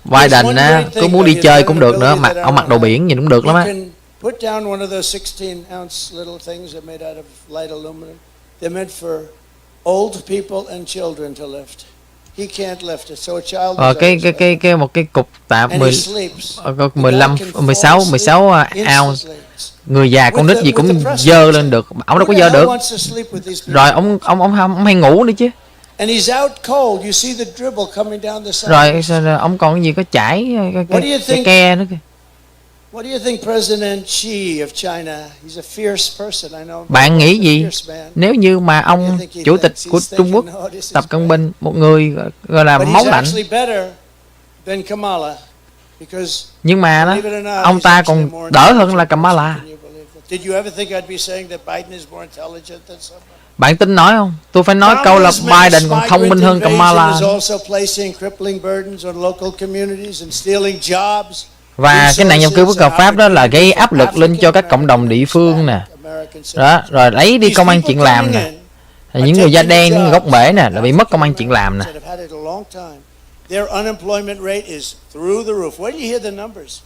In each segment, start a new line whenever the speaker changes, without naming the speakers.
Biden á, cứ muốn đi chơi cũng được nữa, ông mặc đồ biển nhìn cũng được lắm á.
Put down one of those 16-ounce little things that made out of light aluminum. They're meant for old people and children to lift. He can't lift it, so a child.
Cái một cái cục tạ 16 ounce. Người già con nít gì cũng dơ lên được, ông đâu có dơ được. Rồi ông hay ngủ nữa chứ. Rồi ông còn cái gì có chảy cái ke nữa kìa.
What do you think President Xi of China? He's a fierce person, I know.
Bạn nghĩ gì nếu như mà ông chủ tịch của Trung Quốc Tập Cận Bình, một người gọi là máu lạnh, nhưng mà đó, ông ta còn đỡ hơn là Kamala. Bạn tin nói không? Tôi phải nói câu là Biden còn thông minh hơn Kamala. Và cái nạn nhập cư bất hợp pháp đó là gây áp lực lên cho các cộng đồng địa phương nè. Đó, rồi lấy đi công ăn chuyện làm nè. Những người da đen, những người gốc Mễ nè, là bị mất công ăn chuyện làm nè.
Their unemployment rate is through the roof. When you hear the numbers,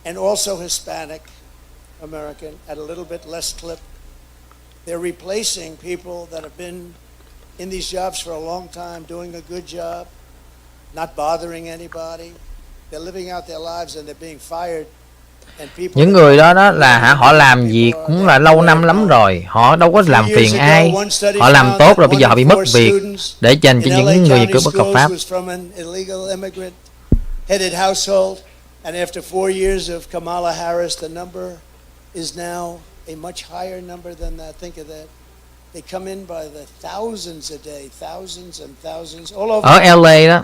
and also Hispanic American at a little bit less clip, they're replacing people that have been in these jobs for a long time, doing a good job, not bothering anybody. They're living out their lives and they're being fired.
Những người đó là họ làm việc cũng là lâu năm lắm rồi, họ đâu có làm phiền ai, họ làm tốt rồi bây giờ họ bị mất việc để dành cho những người nhập cư bất hợp pháp. Ở LA đó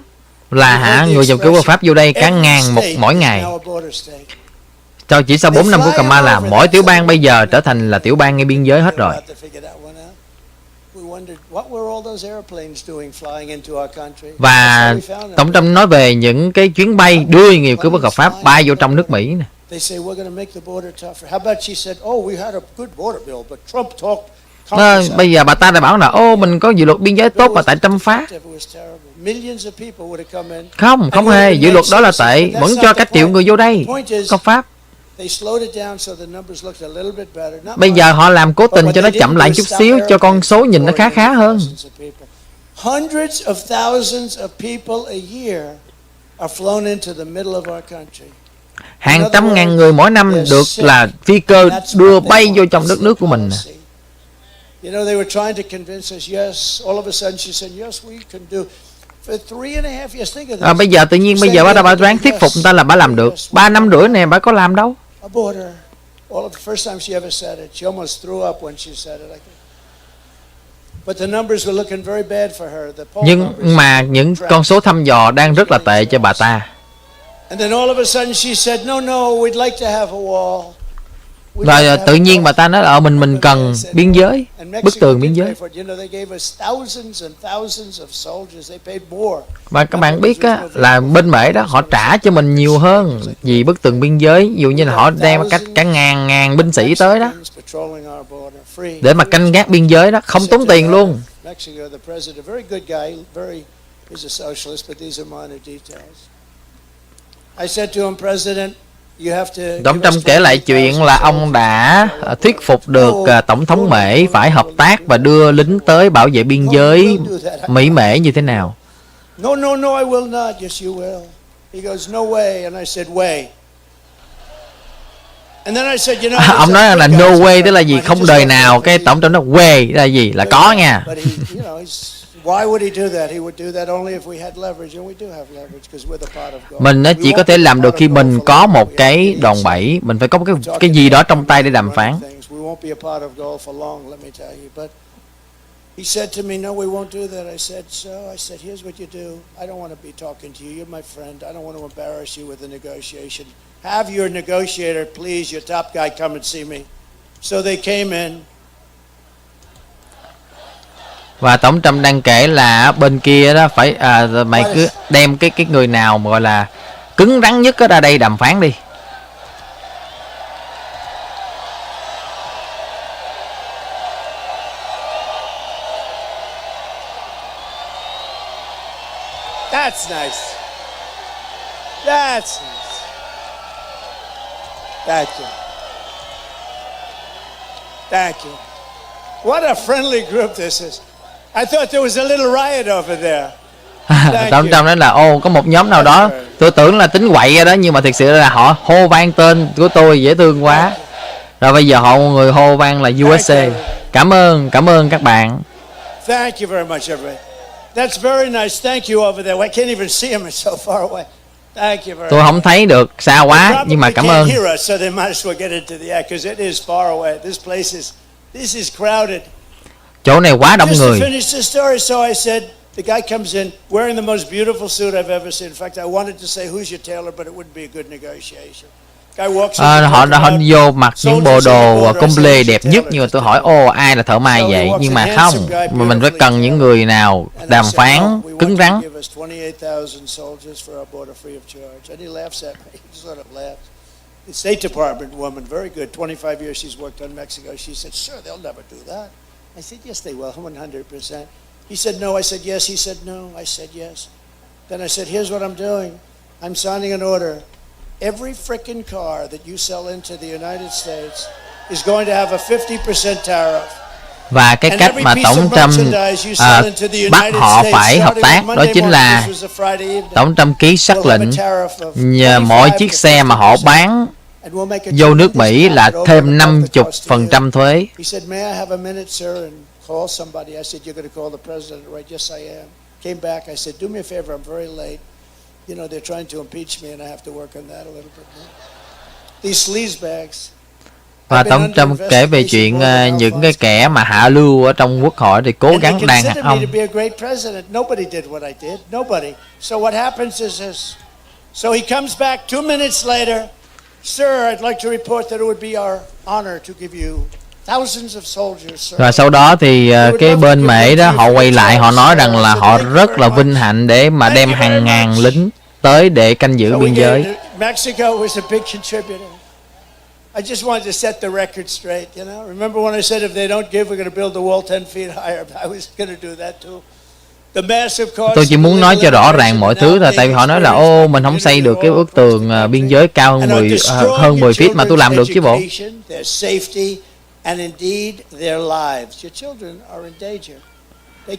là người nhập cư bất hợp pháp vô đây cả ngàn mỗi ngày. Chỉ sau 4 năm của Kamala, mỗi tiểu bang bây giờ trở thành là tiểu bang ngay biên giới hết rồi. Và Tổng thống nói về những cái chuyến bay đưa người nhập cư bất hợp pháp bay vô trong nước Mỹ nè. Bây giờ bà ta lại bảo là mình có dự luật biên giới tốt mà tại Trump phá. Không hề, dự luật đó là tệ, vẫn cho cả triệu người vô đây, hợp pháp. Bây giờ họ làm cố tình cho nó chậm lại chút xíu, cho con số nhìn nó khá hơn. Hàng trăm ngàn người mỗi năm được là phi cơ đưa bay vô trong đất nước của mình. Bây giờ tự nhiên bây giờ bà đoán thuyết phục người ta là bà làm được. 3 năm rưỡi nè, bà có làm đâu. Nhưng mà những con số thăm dò đang rất là tệ cho bà ta. Rồi tự nhiên bà ta nói là mình cần biên giới, bức tường biên giới. Và các bạn biết á, là bên Mễ đó họ trả cho mình nhiều hơn vì bức tường biên giới. Ví dụ như là họ đem cả ngàn binh sĩ tới đó để mà canh gác biên giới đó, không tốn tiền luôn. Tổng thống kể lại chuyện là ông đã thuyết phục được Tổng thống Mễ phải hợp tác và đưa lính tới bảo vệ biên giới Mỹ Mễ như thế nào. Ông nói là no way tức là gì, không đời nào. Cái tổng thống nói way là gì, là có nha. Mình chỉ có thể làm được khi mình có một cái đòn bẩy, mình phải có cái gì đó trong tay để đàm phán. He said to me, "No, we won't do that." I said, "Here's what you do. I don't want to be talking to you. You're my friend. I don't want to embarrass you with the negotiation. Have your negotiator, please, your top guy, come and see me." So they came in. Và Tổng Trump đang kể là bên kia đó phải mày cứ đem cái người nào mà gọi là cứng rắn nhất ra đây đàm phán đi. That's nice. That's Thank you. Thank you. What a friendly group this is. I thought there was a little riot over there.
Tổng thống nói là có một nhóm nào đó, tôi tưởng là tính quậy ra đó, nhưng mà thực sự là họ hô vang tên của tôi, dễ thương quá. Rồi bây giờ họ người hô vang là USA. Cảm ơn các bạn.
Thank you very much, everybody. That's very nice. Thank you over there. I can't even see him. It's so far away. Thank you very
Tôi không thấy được, xa quá, nhưng mà cảm ơn.
So they might as well get into the act because it is far away. This is crowded.
Chỗ này quá đông người.
Just to finish the story, so I said, the guy comes in wearing the most beautiful suit I've ever seen. In fact, I wanted to say, who's your tailor, but it wouldn't be a good negotiation.
Họ vô mặc những bộ đồ comple đẹp nhất, nhưng mà tôi hỏi ai là thợ may vậy, nhưng mà không, mà mình phải cần những người nào đàm phán cứng rắn.
The State Department woman, very good, 25 years she's worked on Mexico. She said, sure, they'll never do that. I said, yes, they will, 100%. He said, no. I said, yes. He said, no. I said, yes. Then I said, here's what I'm doing. I'm signing an order. Every frickin' car that you sell into the United States is going to have a 50% tariff.
Và cái cách mà Tổng Trump bắt họ phải hợp tác đó chính là Tổng Trump ký sắc lệnh mỗi chiếc xe mà họ bán vô nước Mỹ là thêm 50% thuế.
Call somebody. I said, you're going to call the president, right? Yes, I am. Came back. I said, do me a favor. I'm very late. You know, they're trying to impeach me, and I have to work on that a little bit more. These sleazebags.
Và Tổng Trump kể về chuyện những cái kẻ mà hạ lưu ở trong quốc hội thì cố gắng đàn áp ông.
Nobody did what I did. Nobody. So what happens is this. So he comes back 2 minutes later. Sir, I'd like to report that it would be our honor to give you.
Và sau đó thì cái bên Mỹ đó họ quay lại, họ nói rằng là họ rất là vinh hạnh để mà đem hàng ngàn lính tới để canh giữ biên giới.
I just wanted to set the record straight, you know. Remember when I said if they don't give, we're going to build the wall 10 feet higher? I was going to do that too.
Tôi chỉ muốn nói cho rõ ràng mọi thứ thôi, tại vì họ nói là mình không xây được cái bức tường biên giới cao hơn 10 feet mà tôi làm được chứ bộ.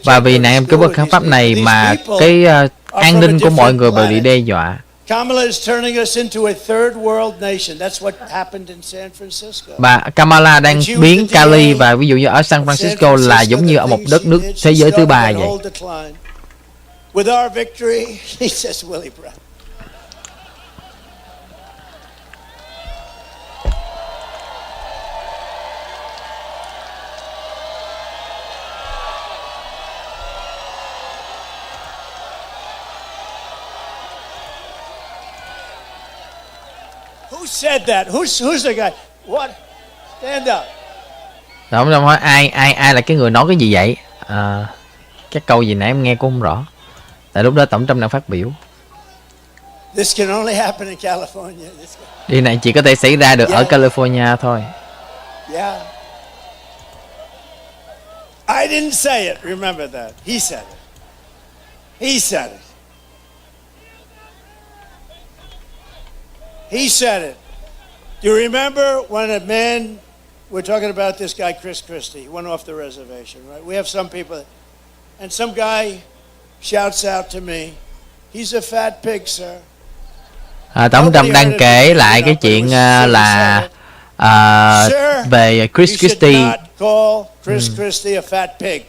Và vì nạn cái bất hợp pháp này mà cái an ninh của mọi người bị đe dọa. Bà Kamala đang biến Cali và ví dụ như ở San Francisco là giống như ở một đất nước thế giới thứ ba vậy.
Who said that? Who's the guy? What? Stand up.
Tổng thống hỏi ai là cái người nói cái gì vậy? Cái câu gì nãy em nghe cũng không rõ. Tại lúc đó Tổng thống đang phát biểu.
This can only happen in California.
Điều này chỉ có thể xảy ra được ở California thôi.
Yeah. I didn't say it. Remember that. He said it. He said it. He said it. Do you remember when a man, we're talking about this guy, Chris Christie, he went off the reservation, right? We have some people, and some guy shouts out to me, he's a fat pig, sir.
Tổng thống đang kể lại cái chuyện là về Chris Christie.
Chris Christie a fat pig.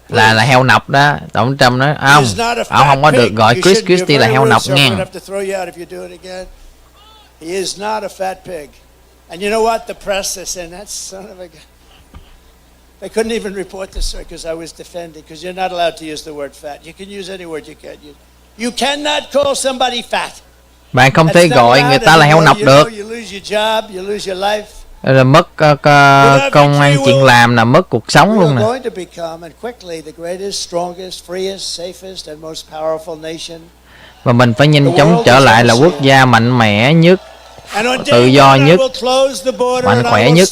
Là heo nọc đó. Tổng thống nói ông không có được gọi Chris Christie là heo nọc nghe.
He is not a fat pig. And you know what? The press is saying, that son of a gun. They couldn't even report this, sir, because I was defending, because you're not allowed to use the word fat. You can use any word you can use. You cannot call somebody fat.
Bạn không thể gọi người ta là heo nọc được.
You lose your job, you lose your life.
Là mất công ăn chuyện làm, là mất cuộc sống luôn nè. Và mình phải nhanh chóng trở lại là quốc gia mạnh mẽ nhất, tự do nhất, mạnh khỏe nhất.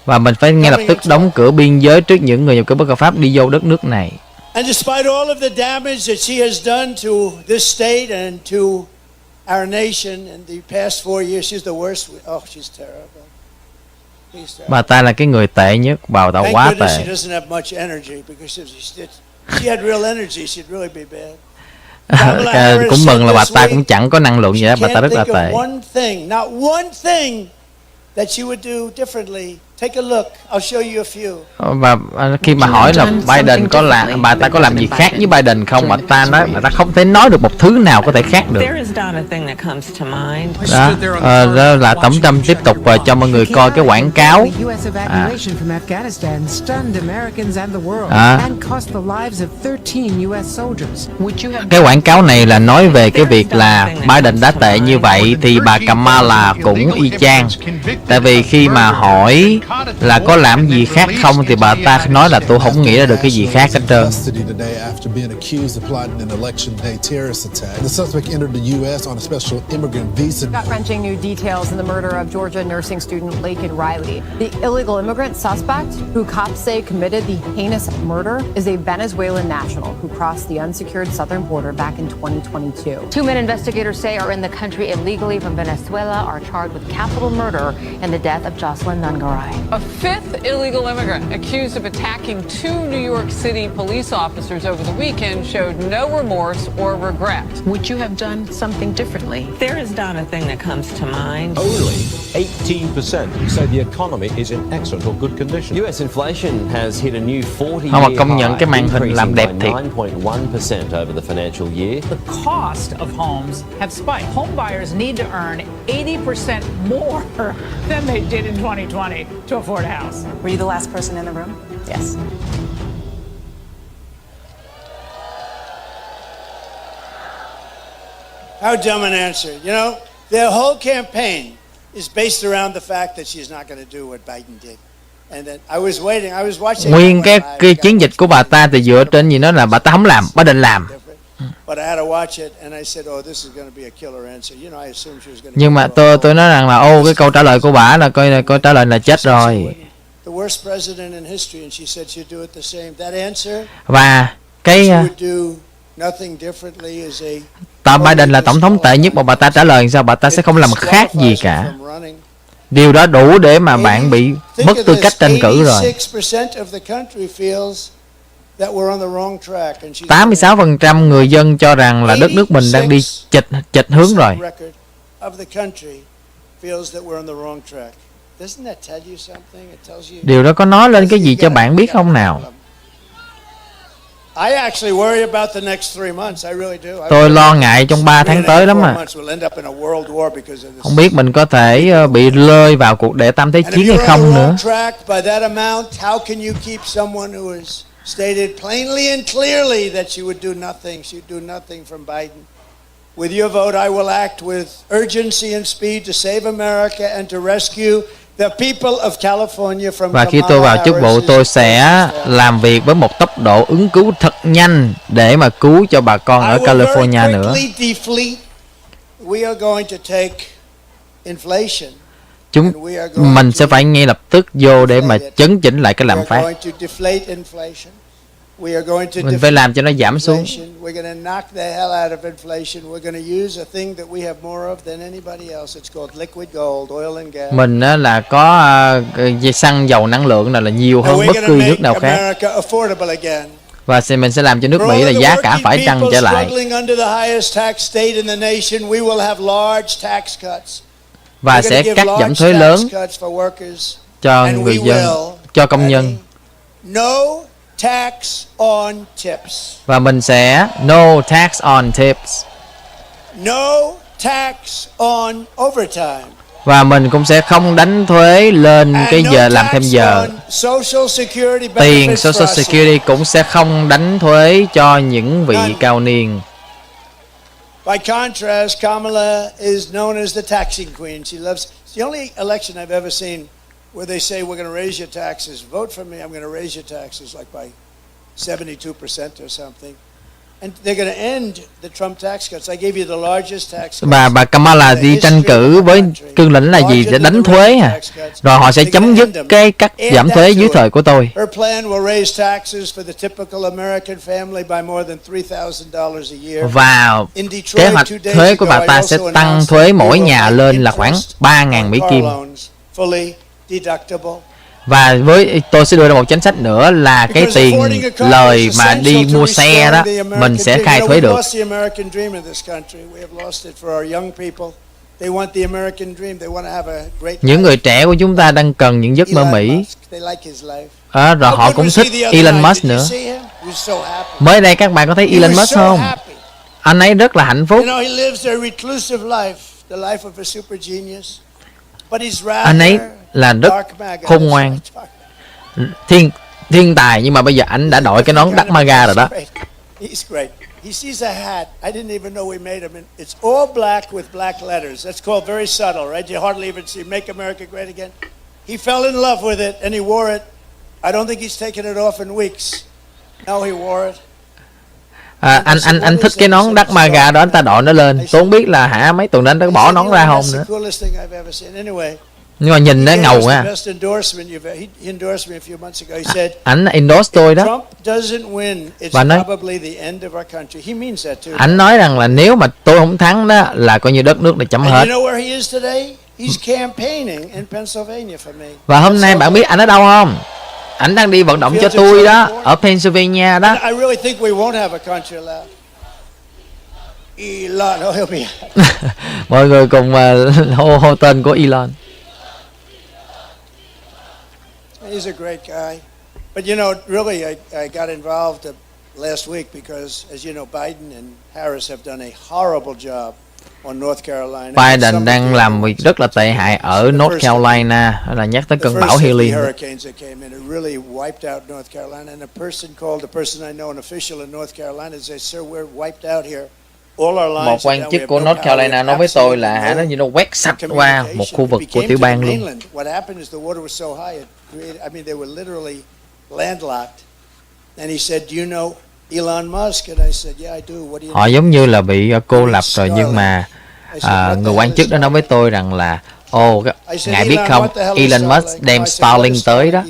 Và mình phải ngay lập tức đóng cửa biên giới trước những người nhập cư bất hợp pháp đi vô đất nước này.
And despite all of the damage that she has done to this state and to our nation in the past 4 years, she's the worst. Oh, she's terrible.
Bà ta là cái người tệ nhất, bà ta quá
Thank goodness
tệ.
she doesn't have much energy, because if she had real energy, she'd really be bad.
Cũng mừng là bà ta cũng chẳng có năng lượng gì đó, bà ta rất là tệ.
Not one thing that she would do differently. Take a look. I'll show you a few.
Và khi mà hỏi là Biden có làm, bà ta có làm gì khác với Biden không, bà ta nói bà ta không thể nói được một thứ nào có thể khác được. Đó là Tổng Trump tiếp tục cho mọi người coi cái quảng cáo. Cái quảng cáo này là nói về cái việc là Biden đã tệ như vậy thì bà Kamala cũng y chang. Tại vì khi mà hỏi là có làm gì khác không thì bà ta nói là tôi không nghĩ ra được cái gì khác hết trơn.
Gut-wrenching new details in the murder of Georgia nursing student Laken Riley. The illegal immigrant suspect, who cops say committed the heinous murder, is a Venezuelan national who crossed the unsecured southern border back in 2022.
Two men investigators say are in the country illegally from Venezuela are charged with capital murder in the death of Jocelyn Nungaray.
A fifth illegal immigrant accused of attacking two New York City police officers over the weekend showed no remorse or regret.
Would you have done something differently?
There is not a thing that comes to mind.
Only 18% say the economy is in excellent or good condition.
US inflation has hit a new 40-year
Không, mà công nhận cái màn hình làm đẹp thiệt.
9.1% over the financial year.
The cost of homes have spiked. Home buyers need to earn 80% more than they did in 2020 to afford a house.
Were you the last person in the room? Yes.
How dumb an answer. You know, their whole campaign is based around the fact that she's not going to do what Biden did. And then I was watching.
Nguyên cái chiến dịch của bà ta thì dựa trên gì, nó là bà ta không làm, Biden làm. Nhưng mà tôi nói rằng là cái câu trả lời của bà là coi câu trả lời là chết rồi. Và cái Biden là tổng thống tệ nhất mà bà ta trả lời sao bà ta sẽ không làm khác gì cả. Điều đó đủ để mà bạn bị mất tư cách tranh cử rồi. 86% người dân cho rằng là đất nước mình đang đi chệch hướng rồi. Điều đó có nói lên cái gì cho bạn biết không nào? Tôi lo ngại trong 3 tháng tới lắm mà. Không biết mình có thể bị rơi vào cuộc đệ tam thế chiến hay không nữa.
Stated plainly and clearly that she would do nothing. She'd do nothing from Biden. With your vote, I will act with urgency and speed to save America and to rescue the people of California from.
Và khi tôi vào chức vụ, tôi sẽ làm việc với một tốc độ ứng cứu thật nhanh để mà cứu cho bà con ở California nữa.
We are going to take inflation.
Mình sẽ phải ngay lập tức vô để mà chấn chỉnh lại cái lạm phát. Mình phải làm cho nó giảm xuống. Mình là có xăng dầu năng lượng là nhiều hơn bất cứ nước nào khác. Và mình sẽ làm cho nước Mỹ là giá cả phải chăng trở lại. Và sẽ cắt giảm thuế lớn cho người dân, cho công nhân. Và mình sẽ no tax on tips. Và mình cũng sẽ không đánh thuế lên cái giờ làm thêm giờ. Tiền Social Security cũng sẽ không đánh thuế cho những vị cao niên.
By contrast, Kamala is known as the taxing queen. She loves. It's the only election I've ever seen where they say we're going to raise your taxes. Vote for me. I'm going to raise your taxes like by 72% or something. And they're going to end the Trump tax cuts. I gave you the largest tax cuts.
Bà Kamala đi tranh cử với cương lĩnh là gì? Để đánh thuế à. Rồi họ sẽ chấm dứt cái cắt giảm thuế dưới thời của tôi.
Her plan will raise taxes for the typical American family by more than $3,000 a year.
Và kế hoạch thuế của bà ta sẽ tăng thuế mỗi nhà lên là khoảng 3.000 Mỹ Kim.
Fully deductible.
Và với tôi sẽ đưa ra một chính sách nữa là cái tiền lời mà đi mua xe đó mình sẽ khai thuế được. Những người trẻ của chúng ta đang cần những giấc mơ Mỹ. Rồi họ cũng thích Elon Musk nữa. Mới đây các bạn có thấy Elon Musk không? Anh ấy rất là hạnh phúc. Anh ấy là rất khôn ngoan, thiên tài, nhưng mà bây giờ anh đã đội cái nón Đắc MAGA rồi đó.
He sees a hat. I didn't even know we made them. It's all black with black letters. That's called very subtle, right? You hardly even see "Make America Great Again." He fell in love with it and he wore it. I don't think he's taken it off in weeks. Now he wore it.
Anh thích cái nón Đắc MAGA đó, anh ta đội nó lên. Tôi không biết là mấy tuần đến nó bỏ nón ra không nữa. Nhưng mà nhìn nó ngầu ha. Anh endorse tôi đó. Và anh nói rằng là nếu mà tôi không thắng đó là coi như đất nước đã chấm hết. Và hôm nay bạn biết anh ở đâu không? Anh đang đi vận động cho tôi đó, ở Pennsylvania đó. Mọi người cùng hô tên của Elon.
He's a great guy. But you know, really, I got involved last week because, as you know, Biden and Harris have done a horrible job on North Carolina.
Biden đang làm việc rất là tệ hại ở North Carolina, là nhắc tới cơn bão Helene.
Hurricanes that came in, it really wiped out North Carolina. And a person I know, an official in North Carolina, said, "Sir, we're wiped out here."
Một quan chức của North Carolina nói với tôi là nó như nó quét sạch qua một khu vực của tiểu bang luôn.
I mean, they were literally landlocked. And he said, "Do you know Elon Musk?" And I said, "Yeah, I do. What do you?"
Họ giống như là bị cô lập rồi, nhưng mà người quan chức đó nói với tôi rằng là ngài biết không, Elon Musk đem Starlink tới đó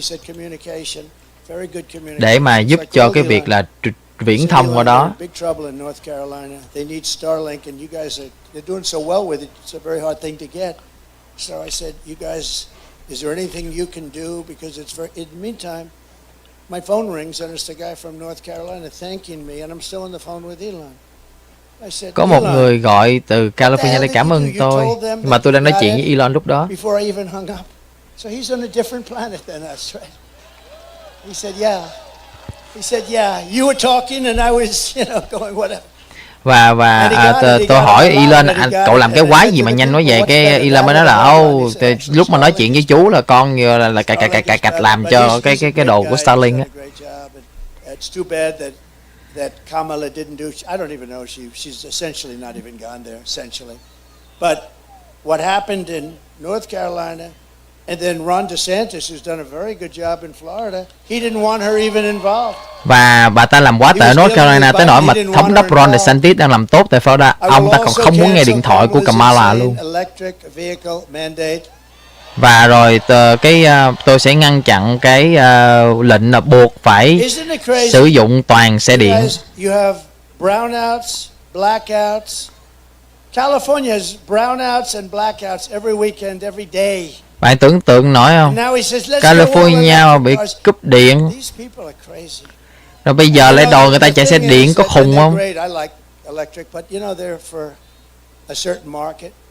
để mà giúp cho cái việc là viễn thông qua đó.
Is there anything you can do? Because it's very. In the meantime, my phone rings and it's the guy from North Carolina thanking me, and I'm still on the phone with Elon. I said,
có một người gọi từ California để cảm ơn tôi, nhưng mà tôi đang nói chuyện với Elon lúc đó.
Before I even hung up, so he's on a different planet than us, right? He said, "Yeah." He said, "Yeah, you were talking and I was, going whatever."
Và tôi hỏi Elon, cậu làm cái quái gì mà nhanh nói vậy? Cái Elon mới nói là lúc mà nói chuyện với chú là con là cạch làm cho cái đồ của Starlink á.
It's too bad that Kamala didn't do. I don't even know. She's essentially not even gone there. Essentially, but what happened in North Carolina, and then Ron DeSantis, who's done a very good job in Florida, he didn't want her even involved.
Và bà ta làm quá tệ ở North Carolina tới nỗi mà thống đốc Ron DeSantis đang làm tốt tại Florida, ông ta còn không muốn nghe điện thoại của Kamala luôn. Và rồi tôi sẽ ngăn chặn cái lệnh là buộc phải sử dụng toàn xe điện.
California has brownouts and blackouts every weekend, every day.
Bạn tưởng tượng nổi không? California bị cúp điện. Rồi bây giờ lại đòi người ta chạy xe điện, có khùng không?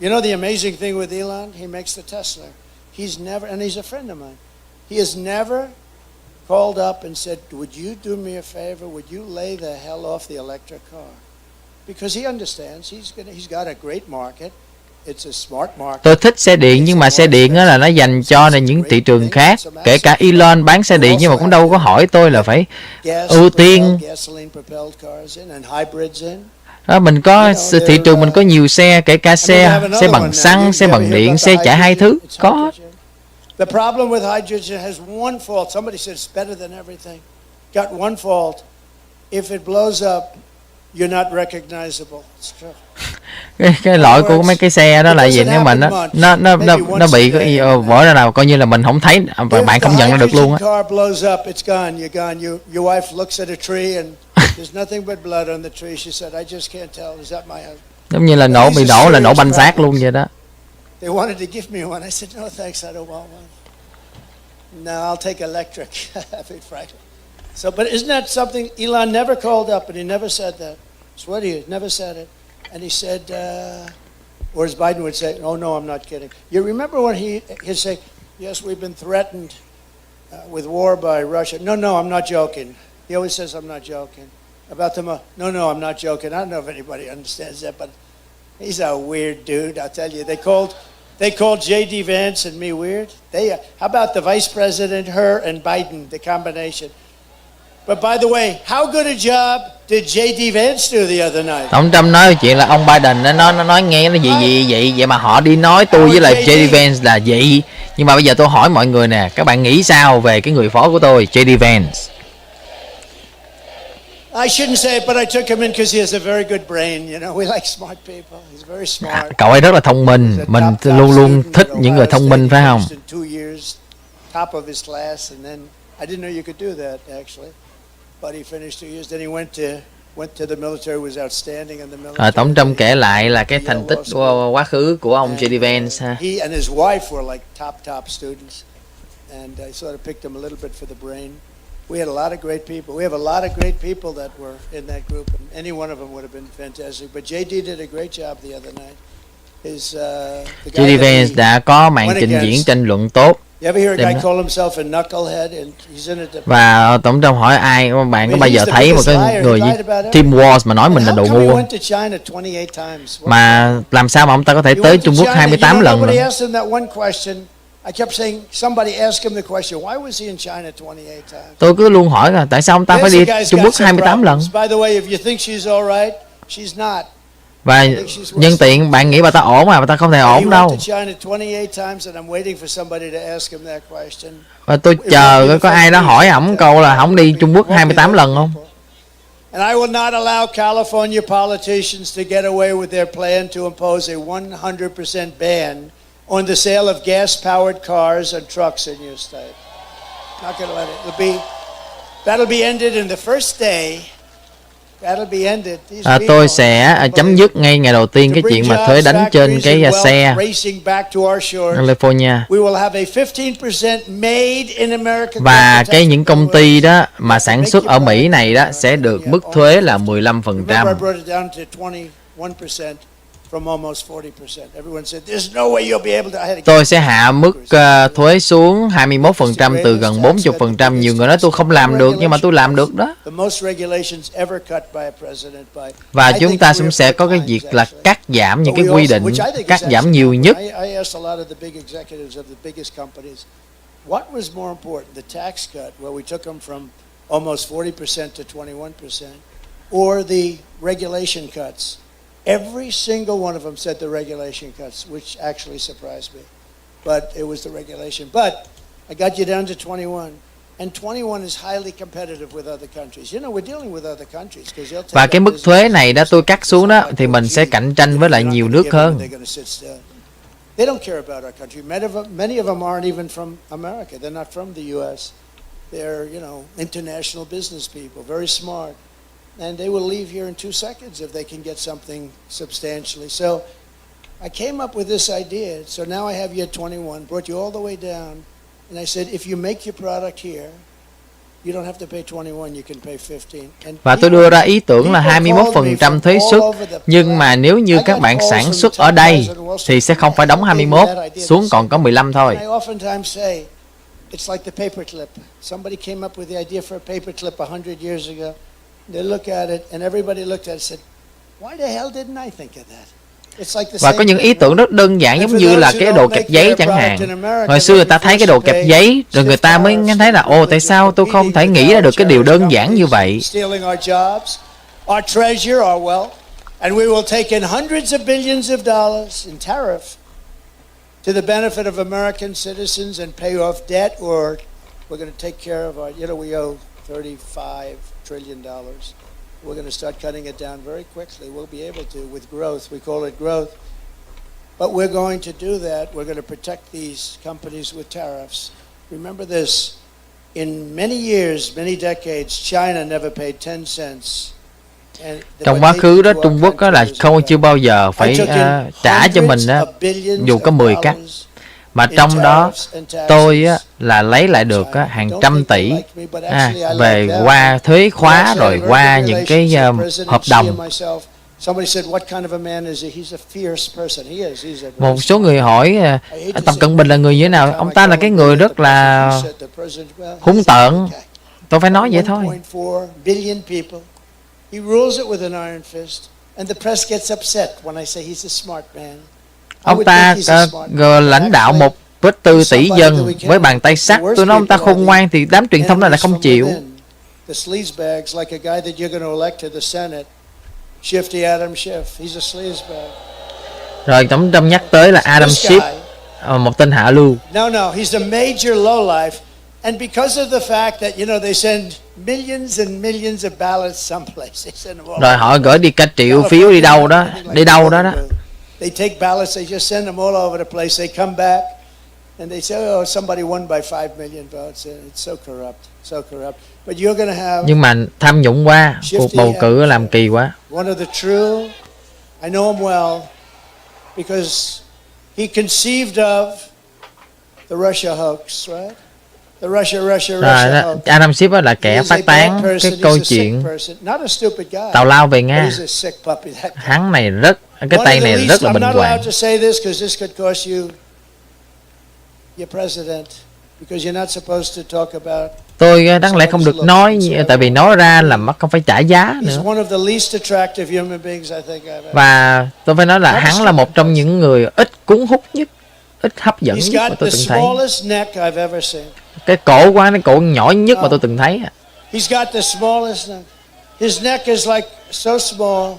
You know the amazing thing with Elon, he makes the Tesla. He's never, and he's a friend of mine. He has never called up and said, "Would you do me a favor? Would you lay the hell off the electric car?" Because he understands he's got a great market. It's a smart market.
Tôi thích xe điện, nhưng mà xe điện đó là nó dành cho những thị trường khác. Kể cả Elon bán xe điện nhưng mà cũng đâu có hỏi tôi là phải ưu tiên. Đó, mình có thị trường, mình có nhiều xe, kể cả xe bằng xăng, xe bằng điện, xe chạy hai thứ có.
The problem with hydrogen has one fault. Somebody says it's better than everything. Got one fault. If it blows up, you're not recognizable. It's true.
Cái lỗi của mấy cái xe đó là gì, nếu mà nó bị cái vỡ ra nào coi như là mình không thấy, bạn không nhận ra được luôn á.
Car blows up, it's gone. You're gone. Your wife looks at a tree and there's nothing but blood on the tree. She said, I just can't tell. Is that my husband?
Giống như là bị nổ là nổ banh xác luôn vậy đó.
They wanted to give me one. I said, no thanks, I don't want one. No, I'll take electric. Frankly. So, but isn't that something? Elon never called up and he never said that. Swear to you, never said it. And he said, or as Biden would say, oh no, I'm not kidding. You remember when he'd say, yes, we've been threatened with war by Russia. No, I'm not joking. He always says, I'm not joking. About the no, I'm not joking. I don't know if anybody understands that, but he's a weird dude. I'll tell you. They called J.D. Vance and me weird. How about the vice president, her and Biden, the combination? But by the way, how good a job did J.D. Vance do the other night?
Ông Trump nói chuyện là ông Biden nó nói nghe nó gì vậy mà họ đi nói tôi với là J.D. Vance là vậy. Nhưng mà bây giờ tôi hỏi mọi người nè, các bạn nghĩ sao về cái người phó của tôi, J.D. Vance?
I shouldn't say it, but I took him in because he has a very good brain. You know, we like smart people. He's very smart.
Cậu ấy rất là thông minh. Mình luôn luôn thích những người thông minh, phải không?
Top of his class, and then I didn't know you could do that actually. But he finished 2 years. Then he went to the military, was outstanding in the military.
Tổng Trump kể lại là cái thành tích quá khứ của ông J.D. Vance ha.
He and his wife were like top students, and I sort of picked him a little bit for the brain. We had a lot of great people. We have a lot of great people that were in that group, and any one of them would have been fantastic. But JD did a great job the other night.
J.D. Vance đã có màn trình diễn tranh luận tốt. Và Tổng thống hỏi ai, bạn có bao giờ thấy một cái người như Tim Walz mà nói mình là đồ ngu không? Mà làm sao mà ông ta có thể tới Trung Quốc 28 lần nữa?
I kept saying, somebody asked him the question, why was he in China 28 times?
Tôi cứ luôn hỏi là tại sao ông ta phải đi Trung Quốc 28 lần?
By the way, if you think she's all right, she's not.
Và nhân tiện bạn nghĩ bà ta ổn mà bà ta không thể ổn đâu. Và tôi chờ có ai đó hỏi ổng câu là ổng đi Trung Quốc 28 lần không?
And I will not allow California politicians to get away with their plan to impose a 100% ban on the sale of gas-powered cars and trucks in your state. Not going to let it. That'll be ended in the first day. That'll be ended.
Tôi sẽ chấm dứt ngay ngày đầu tiên cái chuyện mà thuế đánh trên cái xe California. Và những công ty đó mà sản xuất ở Mỹ này đó sẽ được mức thuế là 15%. Tôi sẽ hạ mức thuế xuống 21% từ gần 40%. Nhiều người nói tôi không làm được, nhưng mà tôi làm được đó. Và chúng ta cũng sẽ có cái việc là cắt giảm những cái quy định, cắt giảm nhiều nhất.
What was more important, the tax cut where we took them from almost 40% to 21%, or the regulation cuts? Every single one of them said the regulation cuts, which actually surprised me. But it was the regulation. But I got you down to 21. And 21 is highly competitive with other countries. You know, we're dealing with other countries.
Và cái mức thuế này đó tôi cắt xuống đó thì mình sẽ cạnh tranh với lại nhiều nước hơn.
They don't care about our country. Many of them aren't even from America. They're not from the U.S. They're, international business people, very smart. And they will leave here in 2 seconds if they can get something substantially. So I came up with this idea. So now I have you at 21, brought you all the way down. And I said, if you make your product here, you don't have to pay 21, you can pay 15.
Và tôi đưa ra ý tưởng là 21% thuế suất. Nhưng mà nếu như các bạn sản xuất ở đây thì sẽ không phải đóng 21, xuống còn có 15 thôi.
It's like the paperclip. Somebody came up with the idea for a paperclip 100 years ago. They look at it, and everybody looked at it and said, "Why the hell didn't I think of that?" It's like the
Và có những ý tưởng rất đơn giản giống như là cái đồ kẹp giấy chẳng hạn. Hồi xưa người ta thấy cái đồ kẹp giấy, rồi người ta mới thấy là tại sao tôi không thể nghĩ ra được cái điều đơn giản như vậy.
Stealing our jobs, our treasure, our wealth, and we will take in hundreds of billions of dollars in tariff to the benefit of American citizens and pay off debt, or we're going to take care of our. We owe $35 trillion. We're going to start cutting it down very quickly. We'll be able to with growth. We call it growth. But we're going to do that. We're going to protect these companies with tariffs. Remember this. In many years, many decades, China never paid 10 cents.
Trong quá khứ đó, Trung Quốc đó là chưa bao giờ phải trả cho mình đó, dù có 10 cắt. Mà trong đó tôi là lấy lại được hàng trăm tỷ về qua thuế khóa rồi qua những cái hợp đồng. Một số người hỏi Tập Cận Bình là người như thế nào? Ông ta là cái người rất là hung tợn. Tôi phải nói vậy thôi.
He rules it with an iron fist, and the press gets upset when I say he's a smart man.
Ông ta lãnh đạo 1,4 tỷ dân với bàn tay sắt. Tôi nói ông ta khôn ngoan thì đám truyền thông này là không chịu.
The sleazebags, like a guy that you're going to elect to the Senate, Shifty Adam Schiff. He's a sleazebag.
Rồi Tổng thống nhắc tới là Adam Schiff, một tên hạ lưu.
No, he's a major lowlife. And because of the fact that, they send millions and millions of ballots someplace. They send them all.
Rồi họ gửi đi cả triệu phiếu đi đâu đó.
They take ballots, they just send them all over the place. They come back and they say, somebody won by 5 million votes. It's so corrupt. But you're going to have.
Nhưng mà tham nhũng quá, cuộc bầu cử làm kỳ quá.
One of the true, I know him well because he conceived of the Russia hoax, right?
Adam Schiff là kẻ phát tán cái câu chuyện tào lao về Nga. Hắn này cái tay này rất là bệnh hoạn. Tôi đáng lẽ không được nói, tại vì nói ra là mất không phải trả giá nữa. Và tôi phải nói là hắn là một trong những người ít cuốn hút nhất, ít hấp dẫn nhất mà tôi từng thấy. Cái cổ của hắn, cái cổ nhỏ nhất mà tôi từng thấy.
He's got the smallest neck. His neck is like so small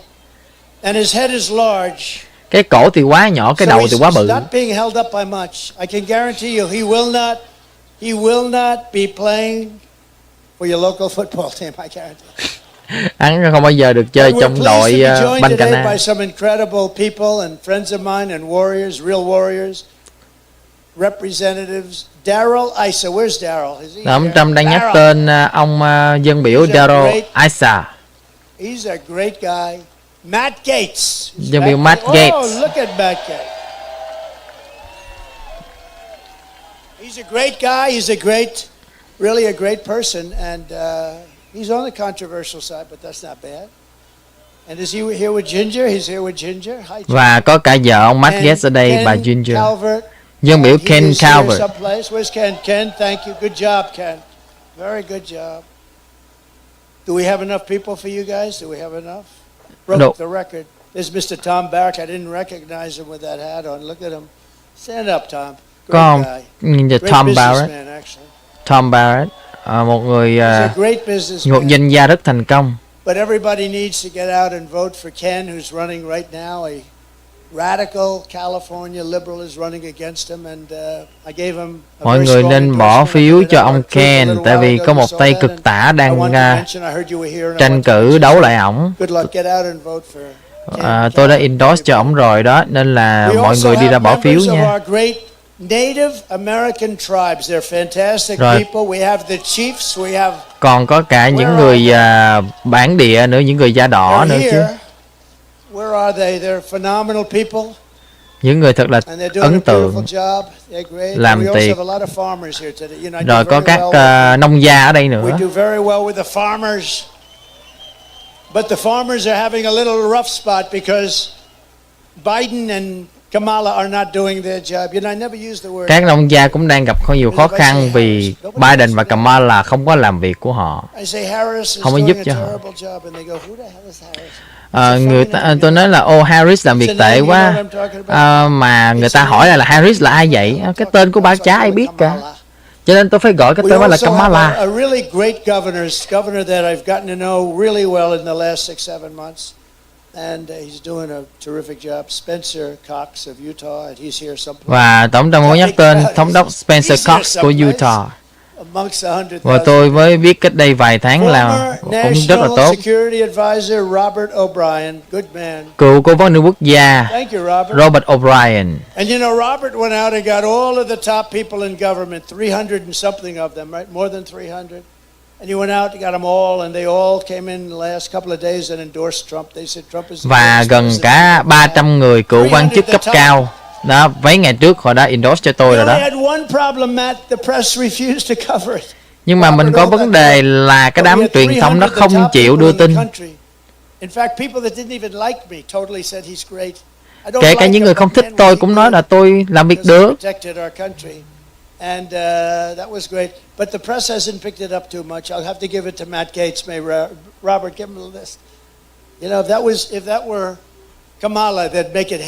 and his head is large.
Cái cổ thì quá nhỏ, cái đầu thì quá bự.
Not being held up by much. I can guarantee you he will not be playing for your local football team. I guarantee.
Hắn không bao giờ được chơi trong đội banh cana.
By some incredible people and friends of mine and warriors, real warriors. Representatives Daryl Issa, where's Daryl?
Ông Trump đang nhắc tên ông dân biểu Daryl Issa.
He's a great guy. Matt Gaetz.
Dân biểu Matt Gaetz.
Oh, look at Matt Gaetz. He's a great guy. He's really a great person, and he's on the controversial side, but that's not bad. And is he here with Ginger? He's here with Ginger. Hi, Ginger.
Và có cả vợ ông Matt Gaetz ở đây, bà Ginger. Dân biểu Ken Calvert.
Where's Ken? Ken, thank you. Good job, Ken. Very good job. Do we have enough people for you guys? Do we have enough? Broke the record. There's Mr. Tom Barrack. I didn't recognize him with that hat on. Look at him. Stand up, Tom.
Có Tom Barrack. Tom Barrack, một người một doanh gia rất thành công.
But everybody needs to get out and vote for Ken, who's running right now. A radical California liberal is running against him, and I gave him.
Mọi người nên bỏ phiếu cho ông Ken, tại vì có một tay cực tả đang tranh cử đấu lại ổng. Tôi đã endorse cho ổng rồi đó, nên là mọi người đi ra bỏ phiếu nha.
Native American tribes, they're fantastic people. We have the chiefs, we have.
Còn có cả những người bản địa nữa, những người da đỏ nữa chứ.
Where are they? They're phenomenal people.
Những người thật là ấn tượng, làm tiệc. Rồi có các nông gia ở đây nữa.
We do very well with the farmers. But the farmers are having a little rough spot because Biden and Kamala are not doing their job. You know, I never use the word.
Các nông gia cũng đang gặp nhiều khó khăn vì Biden và Kamala không có làm việc của họ, không có giúp cho họ. Tôi nói là Harris làm việc tệ quá, mà người ta hỏi là Harris là ai vậy? Cái tên của bà chả ai biết cả, cho nên tôi phải gọi cái tên là Kamala.
A really great governor that I've gotten to know really well in the last 6-7 months. And he's doing a terrific job. Spencer Cox of Utah, and he's here someplace.
Và tổng thống muốn nhắc tên thống đốc Spencer Cox của Utah.
amongst 100,000.
Và tôi mới biết cách đây vài tháng là
Former
cũng rất là
National
tốt.
Security Advisor Robert O'Brien, good man.
Cựu cố vấn an ninh quốc gia
Thank you, Robert.
Robert O'Brien.
And you know, Robert went out and got all of the top people in government, 300 and something of them, right? More than 300. And he went out and got them all, and they all came in the last couple of days and endorsed Trump. They said Trump is the
Và
greatest
gần
president
cả
of all
300 người cựu quan chức cấp cao đó, mấy ngày trước họ đã endorse cho tôi
time.
rồi
We only
đó.
had one problem, Matt. The press refused to cover it.
Nhưng mà mình có vấn đề là cái đám truyền thông nó không chịu đưa tin.
In fact, people that didn't even like me totally said he's great. I don't
Kể cả
like
những
him,
người không
but
thích
man,
tôi
was
cũng
he
nói
good?
là tôi làm việc
Because he
được.
protected our country. And that was great. But the press hasn't picked it up too much. I'll have to give it to Matt Gaetz. Robert, give him a list. You know, if that were Kamala, they'd make it